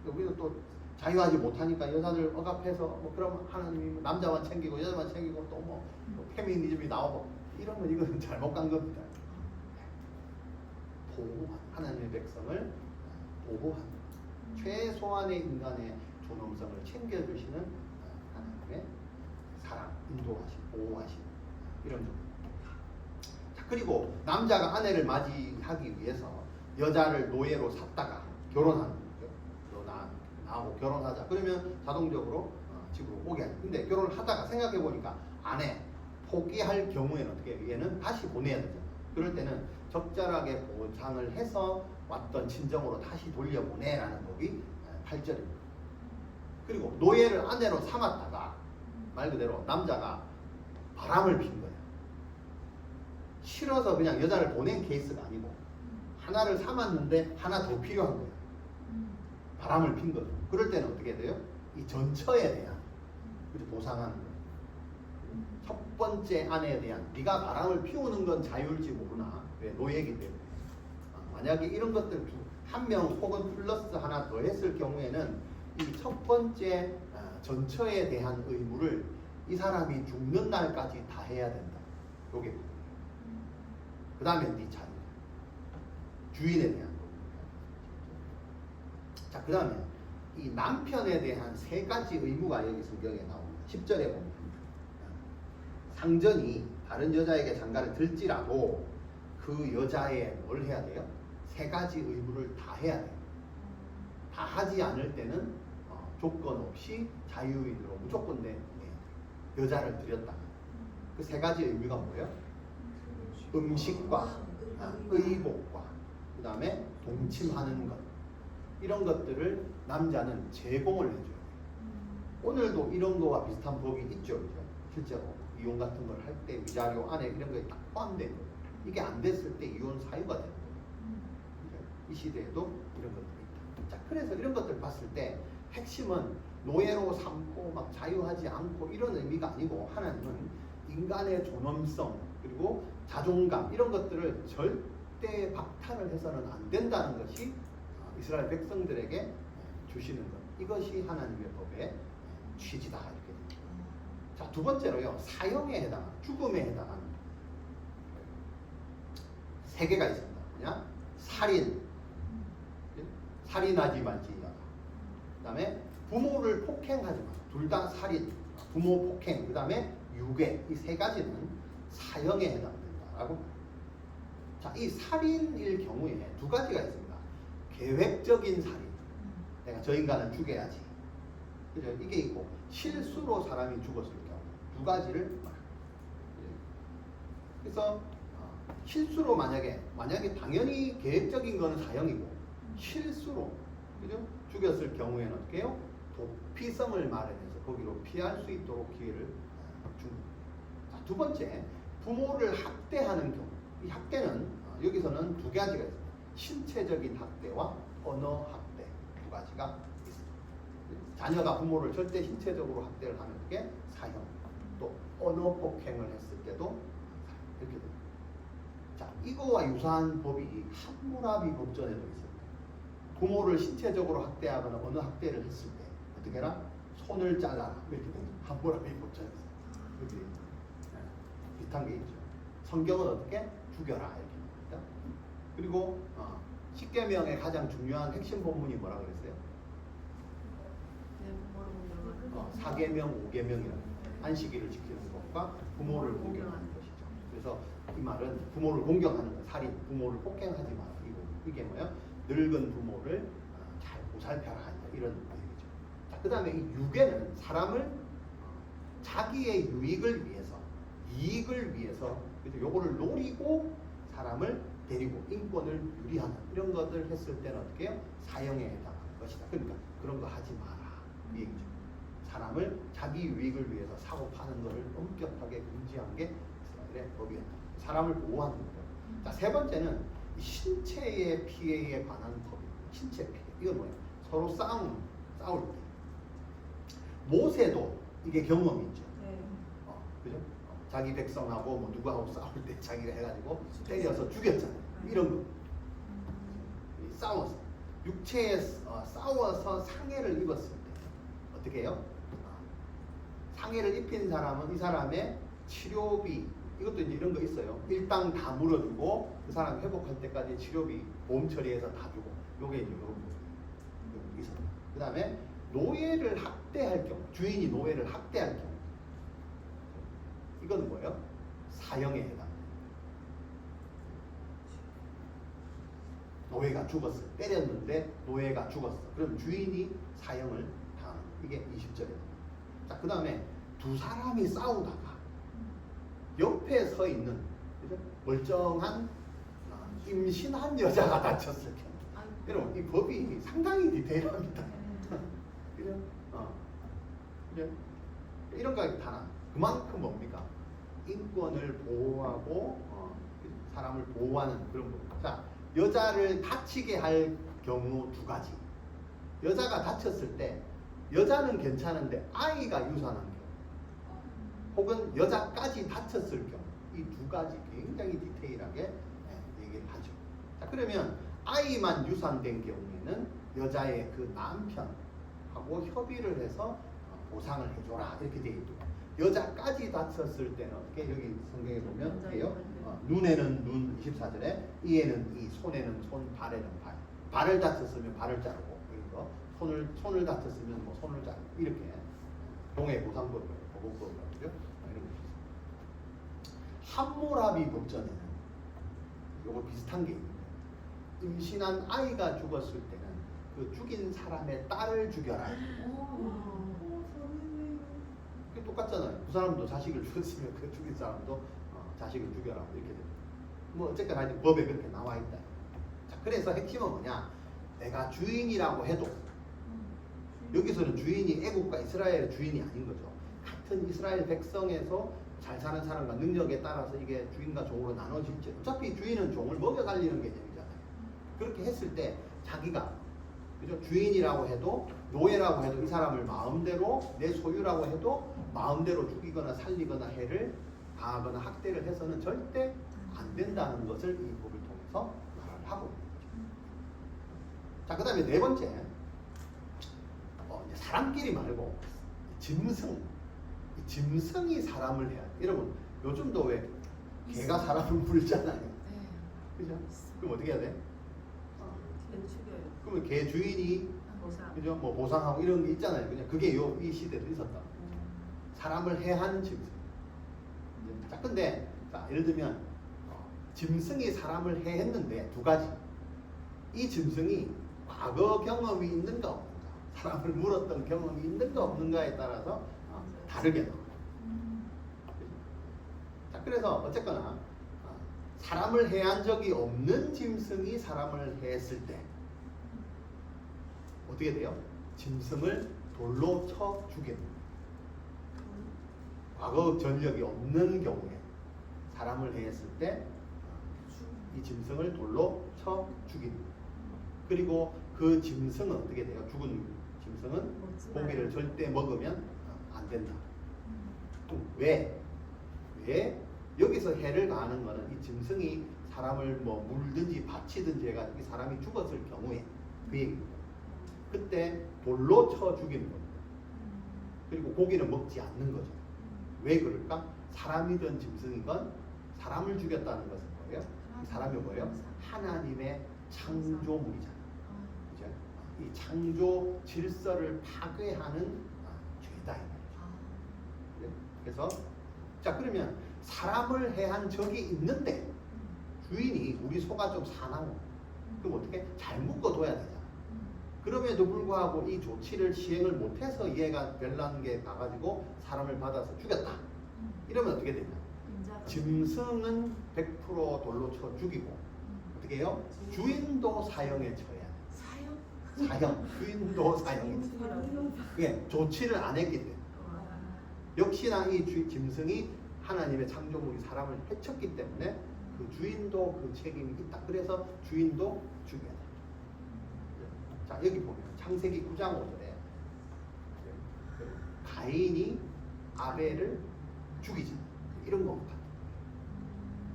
그죠? 우리는 또 자유하지 못하니까 여자들 억압해서 뭐 그럼 하나님이 남자만 챙기고 여자만 챙기고 또 뭐 페미니즘이 나오고 이러면 이거는 잘못 간 겁니다. 보호한 하나님의 백성을 보호하는 최소한의 인간의 존엄성을 챙겨주시는 하나님의 사랑, 인도하심, 보호하심 이런 점. 자, 그리고 남자가 아내를 맞이하기 위해서 여자를 노예로 샀다가 결혼하는 거죠. 나하고 결혼하자. 그러면 자동적으로 집으로 오게 하죠. 근데 결혼을 하다가 생각해 보니까 아내 포기할 경우에는 어떻게 해요? 얘는 다시 보내야 되죠. 그럴 때는 적절하게 보상을 해서 왔던 친정으로 다시 돌려보내라는 법이 8절입니다. 그리고 노예를 아내로 삼았다가 말 그대로 남자가 바람을 핀 거예요. 싫어서 그냥 여자를 보낸 케이스가 아니고 하나를 삼았는데 하나 더 필요한 거예요. 바람을 핀 거죠. 그럴 때는 어떻게 돼요? 이 전처에 대한 보상하는 거예요. 첫 번째 아내에 대한 네가 바람을 피우는 건 자유일지 모르나 왜 노예이기 때문에 만약에 이런 것들 한 명 혹은 플러스 하나 더 했을 경우에는 이 첫 번째 전처에 대한 의무를 이 사람이 죽는 날까지 다 해야 된다. 요게 그 다음에 네 자유 주인에 대한 거. 자, 그 다음에 이 남편에 대한 세 가지 의무가 여기 성경에 나옵니다. 10절에 보면 상전이 다른 여자에게 장가를 들지라도 그 여자의 뭘 해야 돼요? 세 가지 의무를 다 해야 돼요. 다 하지 않을 때는 조건 없이 자유인으로 무조건 내 여자를 들였다. 그 세 가지 의무가 뭐예요? 음식과 의복과 그 다음에 동침하는 것 이런 것들을 남자는 제공을 해줘요. 오늘도 이런 거와 비슷한 법이 있죠. 실제로 이혼 같은 걸 할 때 위자료 안에 이런 거에 딱 포함된 거예요. 이게 안 됐을 때 이혼 사유가 되는 거예요. 이 시대에도 이런 것들이 있다. 자, 그래서 이런 것들 봤을 때 핵심은 노예로 삼고 막 자유하지 않고 이런 의미가 아니고 하나님은 인간의 존엄성 그리고 자존감 이런 것들을 절대 박탈을 해서는 안 된다는 것이 이스라엘 백성들에게 주시는 것. 이것이 하나님의 법의 취지다 이렇게 됩니다. 자, 두 번째로요. 사형에 해당하는 죽음에 해당하는 세 개가 있습니다. 뭐냐? 살인하지 말지어다. 그 다음에 부모를 폭행하지 마. 둘 다 살인, 부모 폭행, 그 다음에 유괴. 이 세 가지는 사형에 해당된다라고. 자, 이 살인일 경우에 두 가지가 있습니다. 계획적인 살인. 내가 저 인간을 죽여야지. 그죠? 이게 있고 실수로 사람이 죽었을 경우 두 가지를 말합니다. 그래서 실수로 만약에 당연히 계획적인 거는 사형이고 실수로 그죠? 죽였을 경우에는 어떻게 해요? 도피성을 마련해서 거기로 피할 수 있도록 기회를 줍니다. 자, 두 번째, 부모를 학대하는 경우. 이 학대는 여기서는 두 가지가 있습니다. 신체적인 학대와 언어 학대 두 가지가 있습니다. 자녀가 부모를 절대 신체적으로 학대를 하면 그게 사형. 또 언어 폭행을 했을 때도 이렇게 됩니다. 자, 이거와 유사한 법이 함무라비 법전에도 있습니다. 부모를 신체적으로 학대하거나 언어 학대를 했을 때 어떻게 해라? 손을 잘라라 이렇게 됩니다. 함무라비 법전에서 이렇게 비슷한 게 있죠. 성경은 어떻게? 죽여라 이렇게 됩니다. 그리고 십계명의 가장 중요한 핵심 본문이 뭐라 그랬어요? 사계명, 오계명이라는 안식일을 지키는 것과 부모를 공경하는 것이죠. 그래서 이 말은 부모를 공경하는 것, 살인, 부모를 폭행하지 마라. 이게 뭐예요? 늙은 부모를 잘 보살펴라 이런 얘기죠. 자, 그 다음에 이 유괴는 사람을 자기의 유익을 위해서, 이익을 위해서, 그래서 요거를 노리고 사람을 데리고 인권을 유리하는 이런 것들 했을 때는 어떻게 해요? 사형에 해당하는 것이다. 그러니까 그런 거 하지 마라 이 얘기죠. 사람을 자기 유익을 위해서 사고 파는 것을 엄격하게 금지한 게 이스라엘의 법이었다. 사람을 보호하는 거죠. 자, 세 번째는 신체의 피해에 관한 법입니다. 신체 피해. 이건 뭐예요? 서로 싸울 때. 모세도 이게 경험이 있죠. 네. 그죠? 자기 백성하고 뭐 누구하고 싸울 때 자기가 해가지고 때려서 죽였잖아요. 이런 거. 싸웠어. 육체에 싸워서 상해를 입었을 때 어떻게 해요? 상해를 입힌 사람은 이 사람의 치료비, 이것도 이제 이런 거 있어요. 일당 다 물어주고 그 사람 회복할 때까지 치료비 보험 처리해서 다 주고, 요게 이제 이런 거 있어요. 그 다음에 노예를 학대할 경우, 주인이 노예를 학대할 경우, 이건 뭐예요? 사형에 해당합니다. 노예가 죽었어. 때렸는데 노예가 죽었어. 그럼 주인이 사형을 당하는, 이게 20절에. 자, 그 다음에 두 사람이 싸우다가 옆에 서 있는, 그죠? 멀쩡한 임신한 여자가 다쳤을 경우. 여러분, 이 법이 상당히 디테일합니다. 그죠? 그죠? 이런 거 다 그만큼 뭡니까? 인권을 보호하고 사람을 보호하는 그런 겁니다. 자, 여자를 다치게 할 경우 두 가지. 여자가 다쳤을 때 여자는 괜찮은데 아이가 유산한 경우, 혹은 여자까지 다쳤을 경우, 이 두 가지 굉장히 디테일하게 얘기를 하죠. 자, 그러면 아이만 유산된 경우에는 여자의 그 남편하고 협의를 해서 보상을 해줘라, 이렇게 되어 있고, 여자까지 다쳤을 때는 어떻게, 여기 성경에 보면 해요. 눈에는 눈, 24절에 이에는 이, 손에는 손, 발에는 발. 발을 다쳤으면 발을 자르고, 그리고 손을 다쳤으면 뭐 손을 자르고, 이렇게 동해 보상법을 보고법을 하죠. 이런 거 있습니다. 함무라비 법전에는 요거 비슷한 게 있는데, 임신한 아이가 죽었을 때는 그 죽인 사람의 딸을 죽여라. 그게 똑같잖아요. 그 사람도 자식을 죽였으면 그 죽인 사람도 자식을 죽여라, 이렇게 됩니다. 뭐 어쨌거나 하여튼 법에 그렇게 나와 있다. 자, 그래서 핵심은 뭐냐? 내가 주인이라고 해도, 여기서는 주인이 애국과 이스라엘의 주인이 아닌 거죠. 같은 이스라엘 백성에서 잘 사는 사람과 능력에 따라서 이게 주인과 종으로 나눠질지, 어차피 주인은 종을 먹여 살리는 개념이잖아요. 그렇게 했을 때 자기가, 그죠? 주인이라고 해도, 노예라고 해도 이 사람을 마음대로, 내 소유라고 해도 마음대로 죽이거나 살리거나 해를 가하거나 학대를 해서는 절대 안 된다는 것을 이 법을 통해서 말을 하고 있는 거죠. 자, 그 다음에 네 번째, 이제 사람끼리 말고 짐승. 이 짐승이 사람을 해야 돼. 여러분, 요즘도 왜 개가 사람을 물잖아요. 그죠? 그럼 어떻게 해야 돼? 죽여요. 그러면 개 주인이, 보상. 그죠? 뭐 보상하고 이런 게 있잖아요. 그냥 그게 이 시대도 있었다. 사람을 해한 짐승. 자, 근데 자, 예를 들면 짐승이 사람을 해했는데 두 가지. 이 짐승이 과거 경험이 있는가 없는가, 사람을 물었던 경험이 있는가 없는가에 따라서 다르게 나와요. 자, 그래서 어쨌거나 사람을 해한 적이 없는 짐승이 사람을 해했을 때 어떻게 돼요? 짐승을 돌로 쳐 죽입니다. 과거 전력이 없는 경우에 사람을 해했을 때 이 짐승을 돌로 쳐 죽입니다. 그리고 그 짐승은 어떻게 돼요? 죽은 짐승은 고기를 절대 먹으면 안 된다. 왜? 여기서 해를 가하는 거는 이 짐승이 사람을 뭐 물든지 바치든지 해가지고 이 사람이 죽었을 경우에 그 얘기입니다. 그때 돌로 쳐 죽이는 겁니다. 그리고 고기는 먹지 않는 거죠. 왜 그럴까? 사람이든 짐승이건 사람을 죽였다는 것은 뭐예요? 이 사람이 뭐예요? 하나님의 창조물이잖아요. 그죠? 이 창조 질서를 파괴하는 죄다. 그래서 자, 그러면 사람을 해한 적이 있는데 주인이 우리 소가 좀 사나워. 그럼 어떻게? 잘 묶어둬야 되잖아. 그럼에도 불구하고 이 조치를 시행을 못해서 얘가 별난게 가가지고 사람을 받아서 죽였다. 이러면 어떻게 되냐? 짐승은 100% 돌로 쳐 죽이고 어떻게 해요? 주인도 사형에 처해야 돼. 사형? 사형, 주인도 사형이지. 예, 조치를 안 했기 때문에. 역시나 이 짐승이 하나님의 창조물이 사람을 해쳤기 때문에 그 주인도 그 책임이 있다. 그래서 주인도 죽여야 돼. 자, 여기 보면 창세기 9장 5절에 가인이 아벨을 죽이지. 이런 것 같아.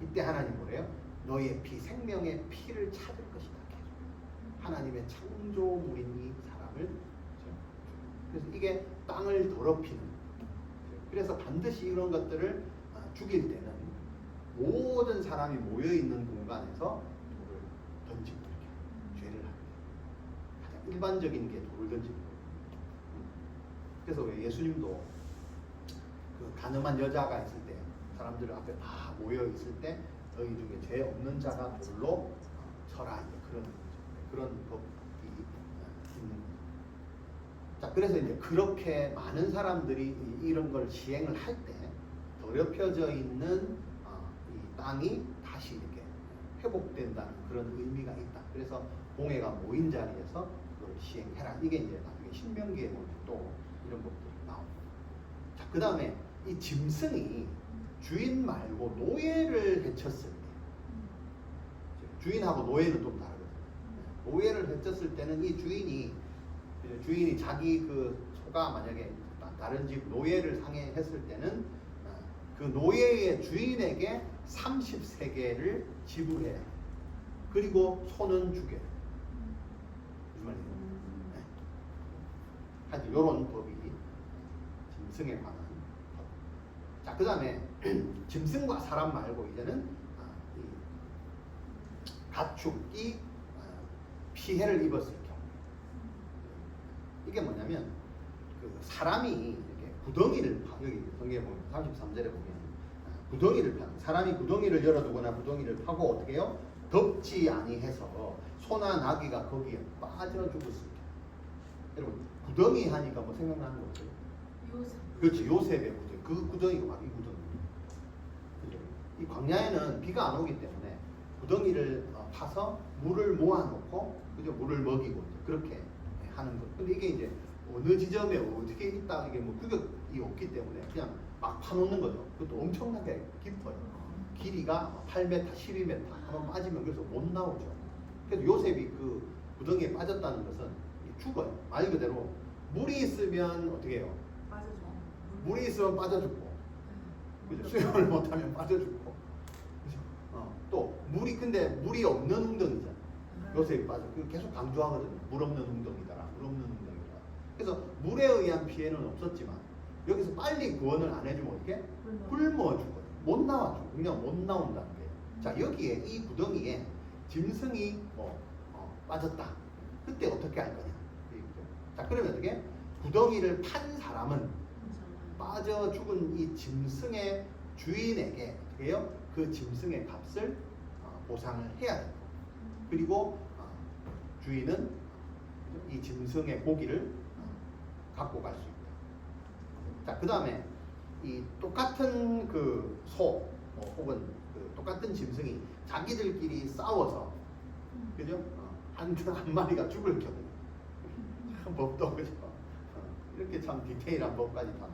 이때 하나님 뭐래요? 너의 피, 생명의 피를 찾을 것이다. 계속. 하나님의 창조물인 이 사람을. 그래서 이게 땅을 더럽히는. 그래서 반드시 이런 것들을 죽일 때는 모든 사람이 모여 있는 공간에서 돌을 던지고 이렇게 죄를 하는 거예요. 가장 일반적인 게 돌을 던지는 거예요. 그래서 왜 예수님도 그 가늠한 여자가 있을 때 사람들 앞에 다 모여 있을 때 너희 중에 죄 없는 자가 돌로 쳐라, 이제 그런 법이 있는 거죠. 자, 그래서 이제 그렇게 많은 사람들이 이런 걸 시행을 할 때 더럽혀져 있는 이 땅이 다시 이렇게 회복된다는 그런 의미가 있다. 그래서 공회가 모인 자리에서 그걸 시행해라. 이게 이제 나중에 신명기에 보면 또 이런 것들이 나옵니다. 자, 그 다음에 이 짐승이 주인 말고 노예를 해쳤을 때, 주인하고 노예는 좀 다르거든요. 노예를 해쳤을 때는 이 주인이 자기 그 소가 만약에 다른 집 노예를 상해했을 때는 그 노예의 주인에게 30세겔을 지불해야 돼. 그리고 소는 죽여야 돼. 무슨 말이에요? 네. 하여튼 이런 법이 짐승에 관한 법. 자, 그 다음에 짐승과 사람 말고 이제는 이 가축이 피해를 입었을 경우, 이게 뭐냐면 그 사람이 이렇게 구덩이를 여기 성경에 보면 33절에 보면 구덩이를 파는, 사람이 구덩이를 열어두거나 구덩이를 파고 어떻게 해요? 덮지 아니해서 소나 나귀가 거기에 빠져 죽었을 때, 여러분 구덩이 하니까 뭐 생각나는 거 없어요? 그렇지, 요셉의 구덩이. 그 구덩이가 바로 이 구덩이. 그죠? 이 광야에는 비가 안 오기 때문에 구덩이를 파서 물을 모아놓고, 그죠? 물을 먹이고 그렇게 하는 것. 근데 이게 이제 어느 지점에 어떻게 있다, 이게 뭐 규격이 없기 때문에 그냥 막 파놓는 거죠. 그것도 엄청나게 깊어요. 길이가 8m, 12m 한번 빠지면 그래서 못 나오죠. 그래서 요셉이 그 구덩이에 빠졌다는 것은 죽어요. 말 그대로 물이 있으면 어떻게 해요? 물이 있으면 빠져 죽고, 그죠? 수영을 못하면 빠져 죽고, 그죠? 또 근데 물이 없는 웅덩이잖아. 요셉이 빠져. 계속 강조하거든요. 물 없는 웅덩이다. 물 없는 웅덩이다. 그래서 물에 의한 피해는 없었지만 여기서 빨리 구원을 안 해주면 어떻게? 굶어 죽어요. 못 나와 죽어. 그냥 못 나온다는 거예요. 자, 여기에 이 구덩이에 짐승이 빠졌다. 그때 어떻게 할 거냐? 자, 그러면 어떻게? 구덩이를 판 사람은 빠져 죽은 이 짐승의 주인에게 어떻게 해요? 그 짐승의 값을 보상을 해야 됩니다. 그리고 주인은 이 짐승의 고기를 갖고 갈 수 있다. 자, 그 다음에 이 똑같은 그 소 혹은 그 똑같은 짐승이 자기들끼리 싸워서, 그죠? 한 마리가 죽을 경우, 법도 그죠? 이렇게 참 디테일한 법까지 다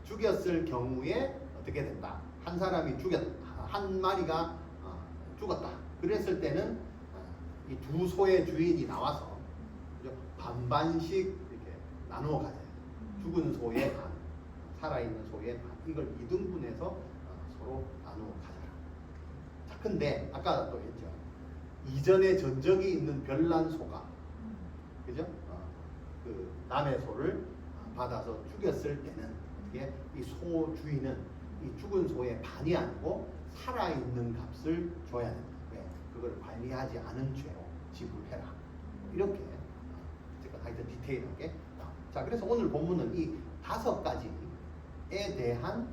죽였을 경우에 어떻게 된다? 한 사람이 한 마리가 죽었다. 그랬을 때는 이 두 소의 주인이 나와서, 그죠? 반반씩 이렇게 나누어 가져요. 죽은 소의 반, 살아있는 소의 반, 이걸 2등분해서 서로 나누어 가져라. 자, 근데 아까 또 했죠. 이전에 전적이 있는 별난 소가, 그죠? 그 남의 소를 받아서 죽였을 때는 어떻게? 이 소 주인은 이 죽은 소의 반이 아니고 살아있는 값을 줘야 된다. 왜? 그걸 관리하지 않은 죄로 지불해라. 이렇게 제가 하여튼 디테일하게. 자, 그래서 오늘 본문은 이 5가지에 대한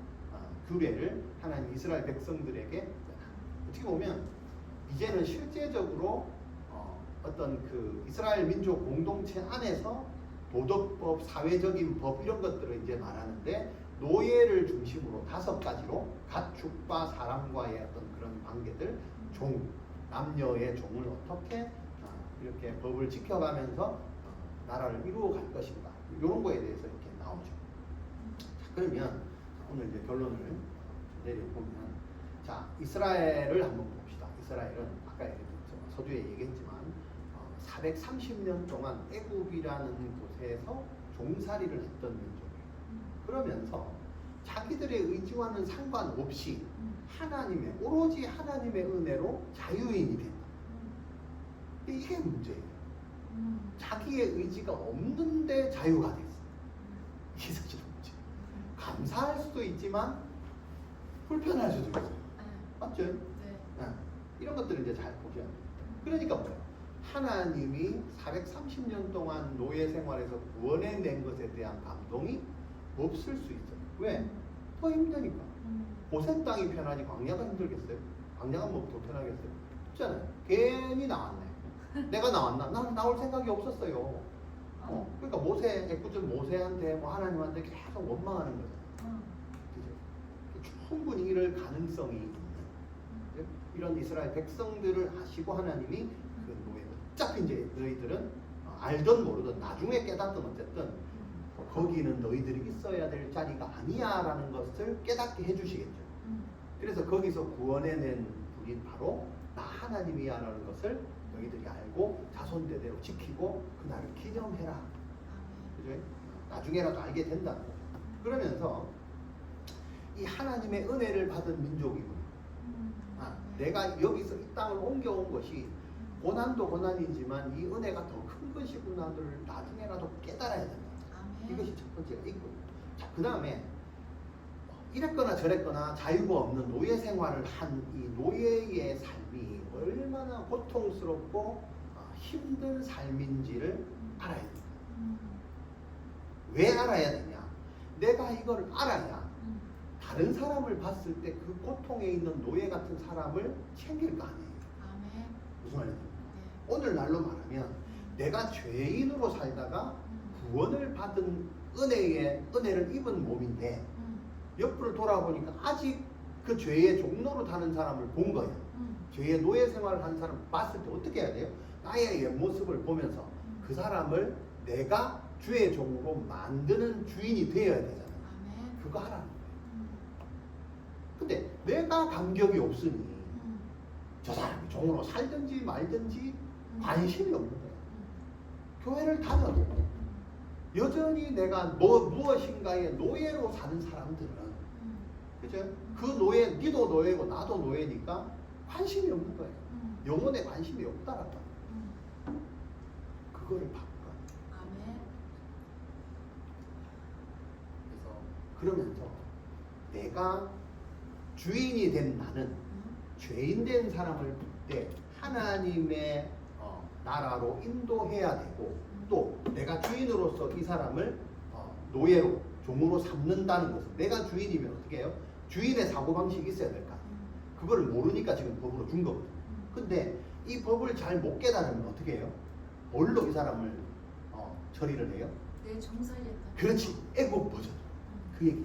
규례를 하나님 이스라엘 백성들에게, 어떻게 보면 이제는 실제적으로 어떤 그 이스라엘 민족 공동체 안에서 도덕법, 사회적인 법 이런 것들을 이제 말하는데, 노예를 중심으로 5가지로 가축과 사람과의 어떤 그런 관계들, 남녀의 종을 어떻게 이렇게 법을 지켜가면서 나라를 이루어갈 것인가 이런 거에 대해서 이렇게 나오죠. 자, 그러면 오늘 이제 결론을 내려보면 자 이스라엘을 한번 봅시다. 이스라엘은 아까 서두에 얘기했지만 430년 동안 애굽이라는 곳에서 종살이를 했던 민족이에요. 그러면서 자기들의 의지와는 상관없이 하나님의 오로지 하나님의 은혜로 자유인이 된다. 이게 문제예요. 자기의 의지가 없는데 자유가 됐어. 이게 사실 문제. 감사할 수도 있지만 불편할 수도 있어요. 맞죠? 네. 네. 이런 것들을 이제 잘 보셔야 돼요. 그러니까 뭐예요? 하나님이 430년 동안 노예 생활에서 구원해낸 것에 대한 감동이 없을 수 있어요. 왜? 더 힘드니까. 고센 땅이 편하지 광야가 힘들겠어요? 광야가 뭐 더 편하겠어요? 없잖아요. 괜히 나왔네. 내가 나왔나? 나는 나올 생각이 없었어요. 그러니까 애꿎은 모세한테 뭐 하나님한테 계속 원망하는 거죠. 그죠? 충분히 이럴 가능성이 있는 이런 이스라엘 백성들을 하시고 하나님이 그 노예. 어차피 이제 너희들은 알든 모르든 나중에 깨닫든 어쨌든 거기는 너희들이 있어야 될 자리가 아니야라는 것을 깨닫게 해주시겠죠. 그래서 거기서 구원해낸 분이 바로 나 하나님이야라는 것을 너희들이 알고 자손대대로 지키고 그날을 기념해라. 그죠? 나중에라도 알게 된다는 거죠. 그러면서 이 하나님의 은혜를 받은 민족이구나. 내가 여기서 이 땅을 옮겨온 것이 고난도 고난이지만 이 은혜가 더 큰 것이구나를 나중에라도 깨달아야 된다. 이것이 첫 번째가 있고요. 자, 그 다음에 이랬거나 저랬거나 자유가 없는 노예 생활을 한 이 노예의 삶이 얼마나 고통스럽고 힘든 삶인지를 알아야 된다. 왜 알아야 되냐? 내가 이걸 알아야 다른 사람을 봤을 때 그 고통에 있는 노예 같은 사람을 챙길 거 아니에요. 무슨 말입니까? 오늘날로 말하면 내가 죄인으로 살다가 구원을 받은 은혜를 입은 몸인데 옆으로 돌아보니까 아직 그 죄의 종로로 타는 사람을 본 거야. 죄의 노예 생활을 한 사람을 봤을 때 어떻게 해야 돼요? 나의 옆모습을 보면서 그 사람을 내가 주의 종으로 만드는 주인이 되어야 되잖아요. 그거 하라는 거예요. 근데 내가 감격이 없으니 저 사람이 종으로 살든지 말든지 관심이 없는 거야. 교회를 다녀도 여전히 내가 무엇인가의 노예로 사는 사람들은 그죠? 그 노예, 니도 노예고 나도 노예니까 관심이 없는 거예요. 영혼에 관심이 없다라고. 그거를 바꿔. 그래서 그러면서 내가 주인이 된 나는 죄인 된 사람을 볼 때 하나님의 나라로 인도해야 되고 또 내가 주인으로서 이 사람을 노예로 종으로 삼는다는 것은 내가 주인이면 어떻게 해요? 주인의 사고방식이 있어야 될까? 그걸 모르니까 지금 법으로 준 거거든요. 근데 이 법을 잘 못 깨달으면 어떻게 해요? 뭘로 이 사람을 처리를 해요? 내 종살이했다. 그렇지. 애국 버전. 그 얘기.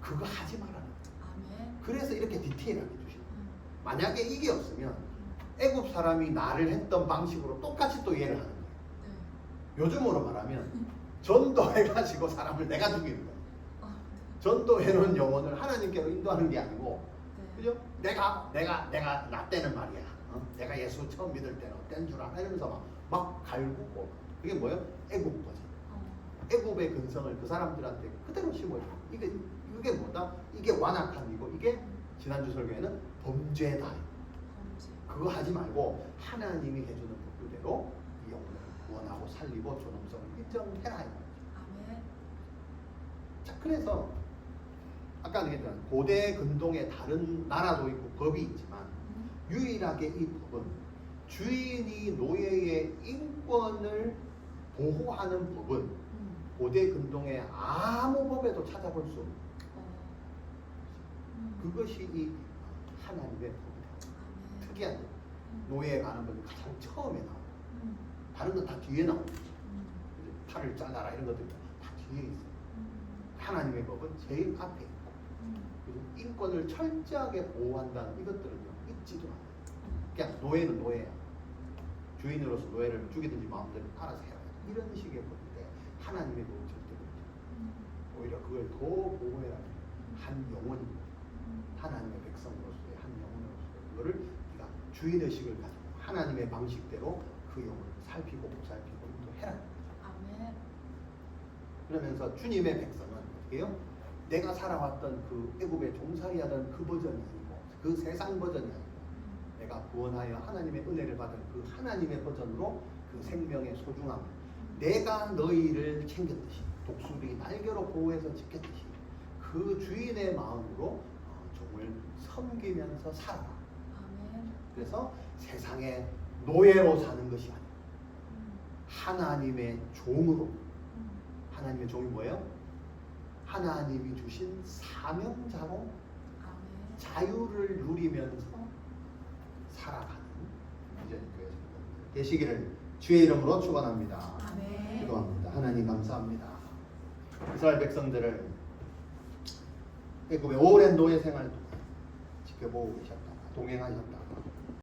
그거 하지 말라는 거예요. 그래서 이렇게 디테일하게 주시는 거예요. 만약에 이게 없으면 애국 사람이 나를 했던 방식으로 똑같이 또 이해를 하는 거예요. 요즘으로 말하면 전도해가지고 사람을 내가 죽이는 거예요. 전도해놓은 영혼을 하나님께로 인도하는 게 아니고, 그죠? 내가 나 때는 말이야. 내가 예수 처음 믿을 때는 어떤 줄 알아? 이러면서 막 갈구고. 그게 뭐예요? 애국 버전. 애국의 근성을 그 사람들한테 그대로 심어요. 이게 뭐다? 이게 완악함이고 이게 지난주 설교에는 범죄다. 그거 하지 말고 하나님이 해주는 법대로 이 영혼을 구원하고 살리고 존엄성을 인정해라. 자, 그래서 아까 얘기했던 고대 근동의 다른 나라도 있고 법이 있지만 유일하게 이 법은 주인이 노예의 인권을 보호하는 법은 고대 근동의 아무 법에도 찾아볼 수 없는 그것이 이 하나님의 법이다. 특이한 노예에 관한 법이 가장 처음에 나와요. 다른 건 다 뒤에 나옵니다. 팔을 잘라라 이런 것들 다 뒤에 있어요. 하나님의 법은 제일 앞에 있고 그리고 인권을 철저하게 보호한다는 이것들은요 있지도 않아요. 그냥 노예는 노예야. 주인으로서 노예를 죽이든지 마음대로 알아서 해라. 이런 식의 건데 하나님의 법은 절대 그렇죠. 오히려 그걸 더 보호해야 돼. 한 영혼이 하나님의 백성으로서의 한 영혼으로서 그거를 네가 주인의식을 가지고 하나님의 방식대로 그 영혼을 살피고 보살피고 인도해라. 아멘. 그러면서 주님의 백성은 어떻게 해요? 내가 살아왔던 그 애굽의 종살이하던 그 버전이 아니고 그 세상 버전이 아니고 내가 구원하여 하나님의 은혜를 받은 그 하나님의 버전으로 그 생명의 소중함, 내가 너희를 챙겼듯이 독수리 날개로 보호해서 지켰듯이 그 주인의 마음으로 종을 섬기면서 살아라. 아멘. 그래서 세상의 노예로 사는 것이 아니고 하나님의 종으로. 하나님의 종이 뭐예요? 하나님이 주신 사명자로 아멘. 자유를 누리면서 살아가는 이제 되시기를 주의 이름으로 축원합니다. 아멘. 기도합니다. 하나님 감사합니다. 이스라엘 백성들을 애굽의 오랜 노예 생활 동안 지켜보고 계셨다가 동행하셨다가